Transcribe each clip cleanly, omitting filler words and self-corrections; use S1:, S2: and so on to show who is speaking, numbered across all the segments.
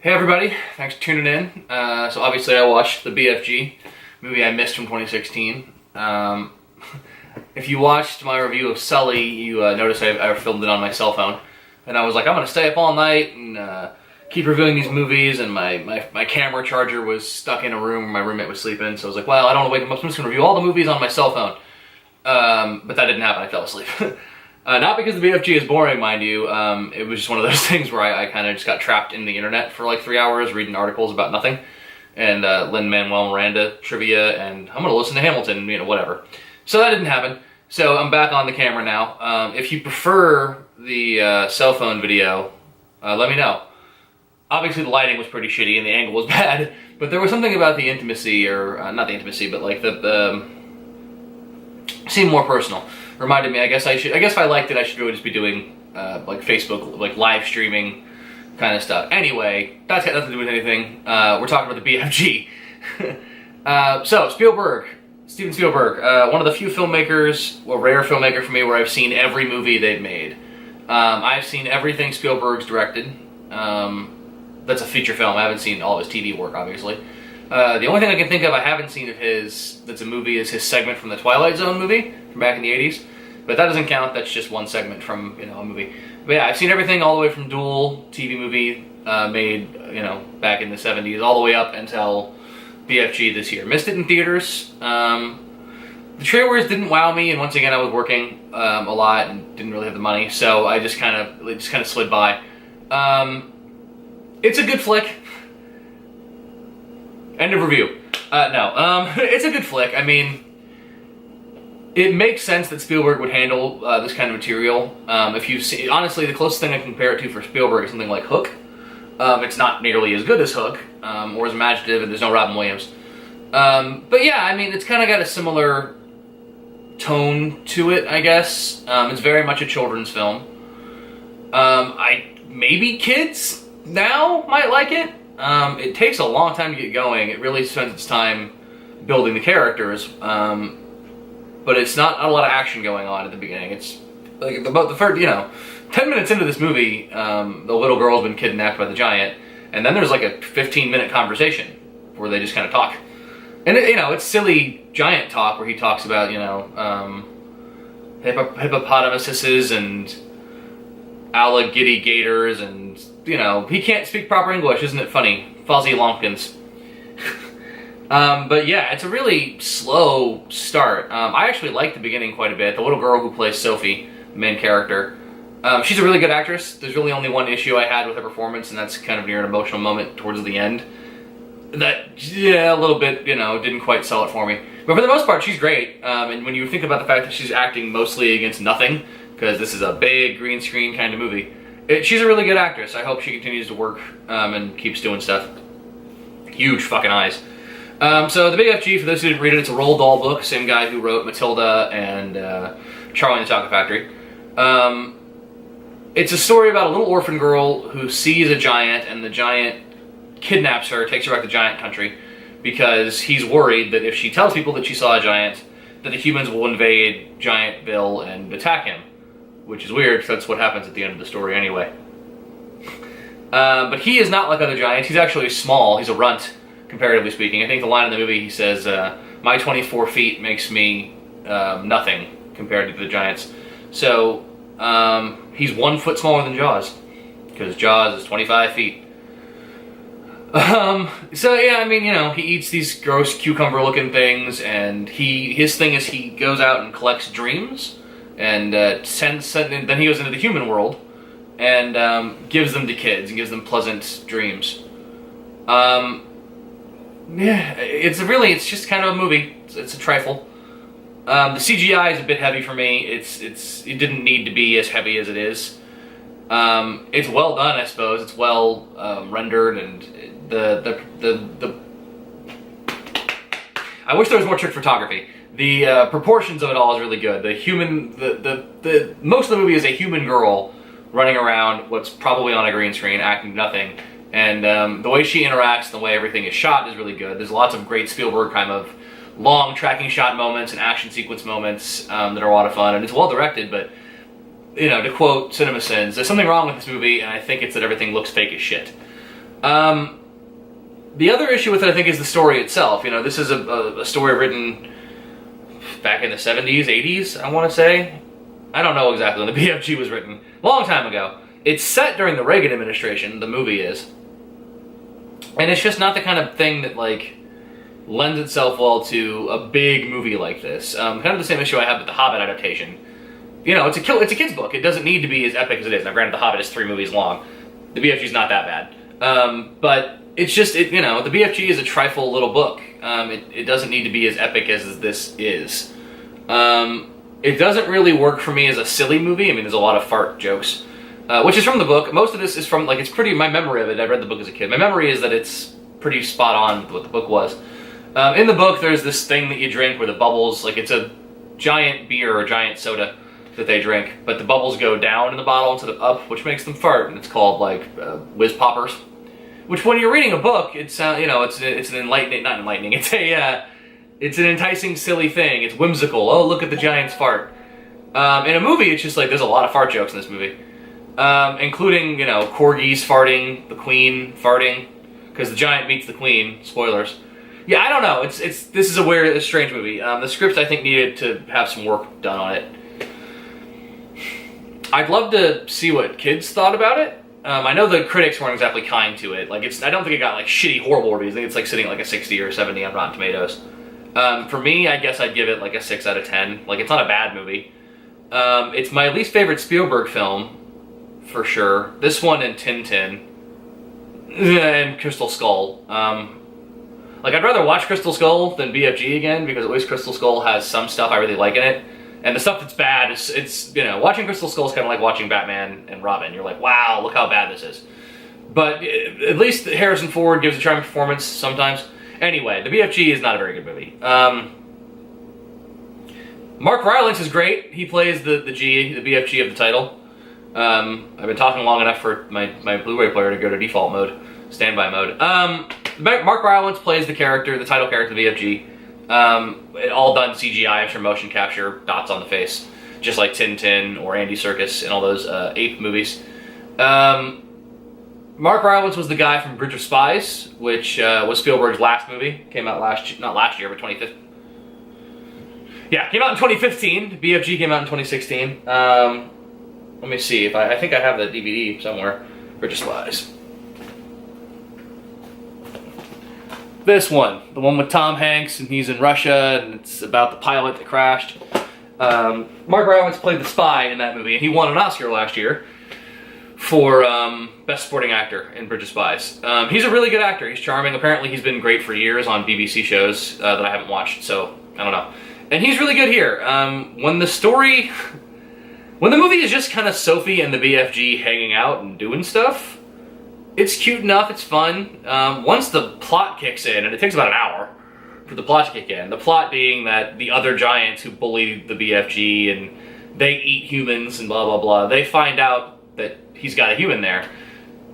S1: Hey everybody, thanks for tuning in. So obviously I watched the BFG movie I missed from 2016. If you watched my review of Sully, you noticed I filmed it on my cell phone. And I was like, I'm going to stay up all night and keep reviewing these movies, and my camera charger was stuck in a room where my roommate was sleeping, so I was like, well, I don't want to wake him up, so I'm just going to review all the movies on my cell phone. But that didn't happen, I fell asleep. Not because the BFG is boring, mind you. It was just one of those things where I kind of just got trapped in the internet for like 3 hours reading articles about nothing. And Lin-Manuel Miranda trivia, and I'm going to listen to Hamilton, whatever. So that didn't happen. So I'm back on the camera now. If you prefer the cell phone video, let me know. Obviously the lighting was pretty shitty and the angle was bad, but there was something about the intimacy, or not the intimacy, but like the seemed more personal. Reminded me, I guess if I liked it, I should really just be doing like Facebook, like live streaming kind of stuff. Anyway, that's got nothing to do with anything. We're talking about the BFG. So Steven Spielberg, one of the few filmmakers, well, rare filmmaker for me, where I've seen every movie they've made. I've seen everything Spielberg's directed. That's a feature film. I haven't seen all of his TV work, obviously. The only thing I can think of I haven't seen of his that's a movie is his segment from the Twilight Zone movie from back in the 80s. But that doesn't count. That's just one segment from, a movie. But yeah, I've seen everything all the way from Duel, TV movie made, back in the 70s, all the way up until BFG this year. Missed it in theaters. The trailers didn't wow me, and once again I was working a lot and didn't really have the money, so I just kind of slid by. It's a good flick. End of review. It's a good flick. I mean, it makes sense that Spielberg would handle this kind of material. If you see, honestly, the closest thing I can compare it to for Spielberg is something like Hook. It's not nearly as good as Hook, or as imaginative, and there's no Robin Williams. But yeah, I mean, it's kind of got a similar tone to it, I guess. It's very much a children's film. Maybe kids now might like it. It takes a long time to get going. It really spends its time building the characters, but it's not a lot of action going on at the beginning. It's like about the first, 10 minutes into this movie, the little girl's been kidnapped by the giant, and then there's like a 15-minute conversation where they just kind of talk. And it's silly giant talk where he talks about, hippopotamuses and alligators, and he can't speak proper English. Isn't it funny? Fuzzy Lumpkins. But yeah, it's a really slow start. I actually like the beginning quite a bit. The little girl who plays Sophie, the main character, she's a really good actress. There's really only one issue I had with her performance, and that's kind of near an emotional moment towards the end. That, a little bit, didn't quite sell it for me. But for the most part, she's great. And when you think about the fact that she's acting mostly against nothing, because this is a big green screen kind of movie, she's a really good actress. I hope she continues to work and keeps doing stuff. Huge fucking eyes. So the BFG, for those who didn't read it, it's a Roald Dahl book. Same guy who wrote Matilda and Charlie and the Chocolate Factory. It's a story about a little orphan girl who sees a giant, and the giant kidnaps her, takes her back to giant country, because he's worried that if she tells people that she saw a giant, that the humans will invade Giantville and attack him. Which is weird, because that's what happens at the end of the story anyway. But he is not like other giants. He's actually small. He's a runt, comparatively speaking. I think the line in the movie, he says, my 24 feet makes me nothing compared to the giants. So, he's 1 foot smaller than Jaws, because Jaws is 25 feet. So yeah, I mean, he eats these gross cucumber-looking things, and his thing is he goes out and collects dreams, and then he goes into the human world and gives them to kids and gives them pleasant dreams. Yeah, it's just kind of a movie. It's a trifle. The CGI is a bit heavy for me. It didn't need to be as heavy as it is. It's well done, I suppose. It's well rendered, and the I wish there was more trick photography. The proportions of it all is really good. The most of the movie is a human girl running around what's probably on a green screen, acting nothing. And the way she interacts, the way everything is shot is really good. There's lots of great Spielberg kind of long tracking shot moments and action sequence moments that are a lot of fun. And it's well directed, but to quote CinemaSins, there's something wrong with this movie, and I think it's that everything looks fake as shit. The other issue with it, I think, is the story itself. You know, this is a story written back in the 70s, 80s, I want to say. I don't know exactly when the BFG was written. Long time ago. It's set during the Reagan administration, the movie is. And it's just not the kind of thing that, like, lends itself well to a big movie like this. Kind of the same issue I have with the Hobbit adaptation. You know, it's a kid's book. It doesn't need to be as epic as it is. Now, granted, the Hobbit is 3 movies long. The BFG's not that bad. But it's just, you know, the BFG is a trifle little book. It doesn't need to be as epic as this is. It doesn't really work for me as a silly movie. I mean, there's a lot of fart jokes. Which is from the book. Most of this is from, like, it's pretty, my memory of it, I read the book as a kid. My memory is that it's pretty spot on with what the book was. In the book, there's this thing that you drink where the bubbles, like, it's a giant beer or a giant soda that they drink, but the bubbles go down in the bottle instead of up, which makes them fart, and it's called, like, whiz poppers. Which, when you're reading a book, it's, you know, it's an enlightening, not enlightening, it's an enticing, silly thing. It's whimsical. Oh, look at the giant's fart. In a movie, it's just like, there's a lot of fart jokes in this movie. Including, you know, corgis farting, the queen farting, because the giant meets the queen. Spoilers. Yeah, I don't know. This is a strange movie. The script, I think, needed to have some work done on it. I'd love to see what kids thought about it. I know the critics weren't exactly kind to it. Like, I don't think it got, like, shitty, horrible reviews. I think it's, like, sitting at, like, a 60 or 70 on Rotten Tomatoes. For me, I guess I'd give it, like, a 6 out of 10. Like, it's not a bad movie. It's my least favorite Spielberg film, for sure. This one and Tintin. And Crystal Skull. Like, I'd rather watch Crystal Skull than BFG again, because at least Crystal Skull has some stuff I really like in it. And the stuff that's bad, it's you know, watching Crystal Skull is kind of like watching Batman and Robin. You're like, wow, look how bad this is. But at least Harrison Ford gives a charming performance sometimes. Anyway, the BFG is not a very good movie. Mark Rylance is great. He plays the BFG of the title. I've been talking long enough for my Blu-ray player to go to default mode, standby mode. Mark Rylance plays the title character of the BFG. All done CGI, I'm sure motion capture, dots on the face, just like Tintin or Andy Serkis in all those ape movies. Mark Rylance was the guy from Bridge of Spies, which was Spielberg's last movie. Came out not last year, but 2015. Yeah, came out in 2015. BFG came out in 2016. Let me see if I think I have the DVD somewhere. Bridge of Spies. This one, the one with Tom Hanks, and he's in Russia, and it's about the pilot that crashed. Mark Rylance played the spy in that movie, and he won an Oscar last year for Best Supporting Actor in Bridge of Spies. He's a really good actor. He's charming. Apparently, he's been great for years on BBC shows that I haven't watched, so I don't know. And he's really good here. When the movie is just kind of Sophie and the BFG hanging out and doing stuff, it's cute enough, it's fun. Once the plot kicks in, and it takes about an hour for the plot to kick in, the plot being that the other giants who bully the BFG and they eat humans and blah, blah, blah, they find out that he's got a human there.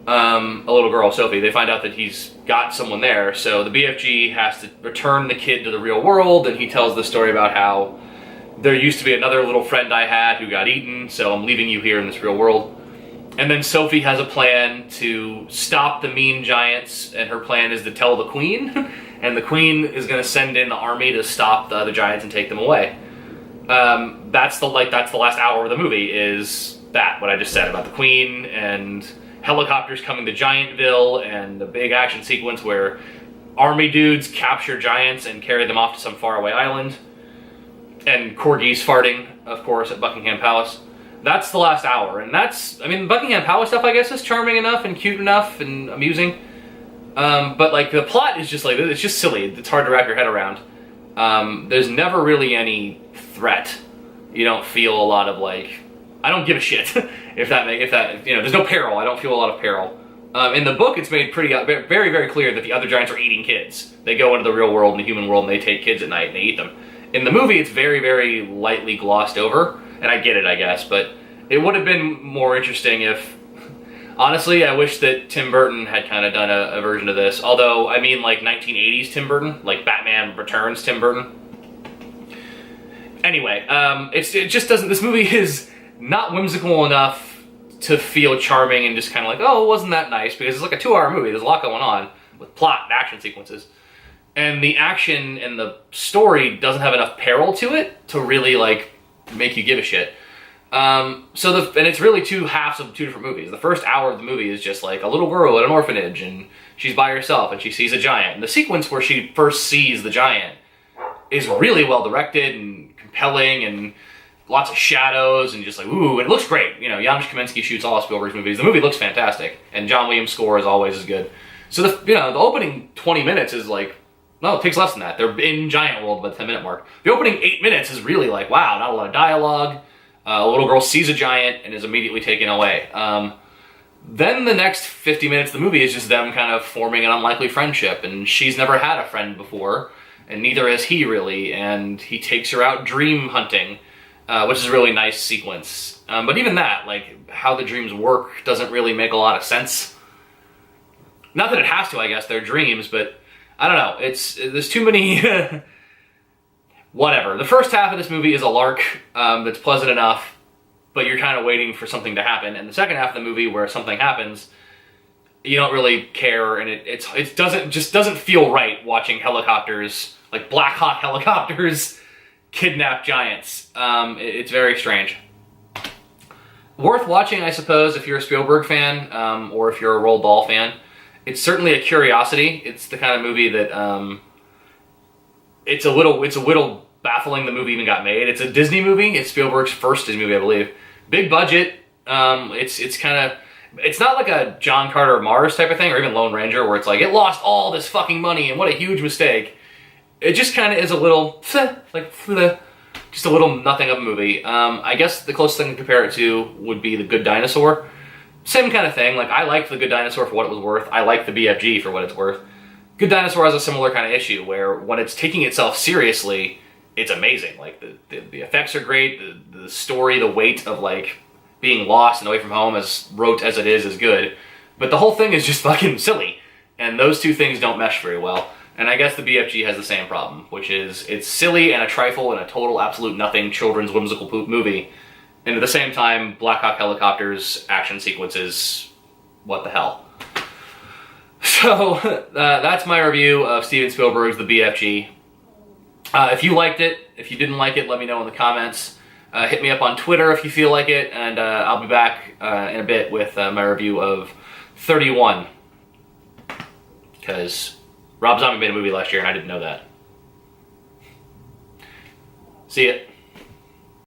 S1: A little girl, Sophie, they find out that he's got someone there, so the BFG has to return the kid to the real world, and he tells the story about how there used to be another little friend I had who got eaten, so I'm leaving you here in this real world. And then Sophie has a plan to stop the mean giants, and her plan is to tell the queen, and the queen is going to send in the army to stop the other giants and take them away. That's the last hour of the movie, is that, what I just said about the queen, and helicopters coming to Giantville, and the big action sequence where army dudes capture giants and carry them off to some faraway island, and corgis farting, of course, at Buckingham Palace. That's the last hour, and Buckingham Palace stuff, I guess, is charming enough and cute enough and amusing. But, like, the plot is just, like, it's just silly. It's hard to wrap your head around. There's never really any threat. You don't feel a lot of, like, I don't give a shit if that, you know, there's no peril. I don't feel a lot of peril. In the book, it's made very, very clear that the other giants are eating kids. They go into the real world and the human world, and they take kids at night and they eat them. In the movie, it's very, very lightly glossed over. And I get it, I guess, but it would have been more interesting if... Honestly, I wish that Tim Burton had kind of done a version of this. Although, I mean, like, 1980s Tim Burton. Like, Batman Returns Tim Burton. Anyway, it just doesn't... This movie is not whimsical enough to feel charming and just kind of like, oh, wasn't that nice? Because it's like a 2-hour movie. There's a lot going on with plot and action sequences. And the action and the story doesn't have enough peril to it to really like make you give a shit. And it's really two halves of two different movies. The first hour of the movie is just like a little girl at an orphanage and she's by herself and she sees a giant. And the sequence where she first sees the giant is really well directed and compelling and lots of shadows and just like, ooh, and it looks great. You know, Janusz Kaminski shoots all of Spielberg's movies. The movie looks fantastic. And John Williams' score is always as good. So the opening 20 minutes is like, no, it takes less than that. They're in Giant World by the 10-minute mark. The opening 8 minutes is really like, wow, not a lot of dialogue. A little girl sees a giant and is immediately taken away. Then the next 50 minutes of the movie is just them kind of forming an unlikely friendship, and she's never had a friend before, and neither has he really, and he takes her out dream hunting, which is a really nice sequence. But even that, like, how the dreams work doesn't really make a lot of sense. Not that it has to, I guess, they're dreams, but I don't know, there's too many... Whatever. The first half of this movie is a lark that's pleasant enough, but you're kind of waiting for something to happen. And the second half of the movie, where something happens, you don't really care, and it doesn't feel right watching helicopters, like Black Hawk helicopters, kidnap giants. It's very strange. Worth watching, I suppose, if you're a Spielberg fan or if you're a Roald Dahl fan. It's certainly a curiosity. It's the kind of movie that it's a little baffling the movie even got made. It's a Disney movie. It's Spielberg's first Disney movie, I believe. Big budget. It's not like a John Carter of Mars type of thing, or even Lone Ranger, where it's like, it lost all this fucking money and what a huge mistake. It just kind of is a little, just a little nothing of a movie. I guess the closest thing to compare it to would be The Good Dinosaur. Same kind of thing. Like, I liked The Good Dinosaur for what it was worth. I liked the BFG for what it's worth. Good Dinosaur has a similar kind of issue, where when it's taking itself seriously, it's amazing. Like, the effects are great, the story, the weight of, like, being lost and away from home, as rote as it is good. But the whole thing is just fucking silly. And those two things don't mesh very well. And I guess the BFG has the same problem, which is it's silly and a trifle and a total absolute nothing children's whimsical movie. And at the same time, Black Hawk helicopters, action sequences, what the hell. So, that's my review of Steven Spielberg's The BFG. If you liked it, if you didn't like it, let me know in the comments. Hit me up on Twitter if you feel like it, and I'll be back in a bit with my review of 31. Because Rob Zombie made a movie last year and I didn't know that. See ya.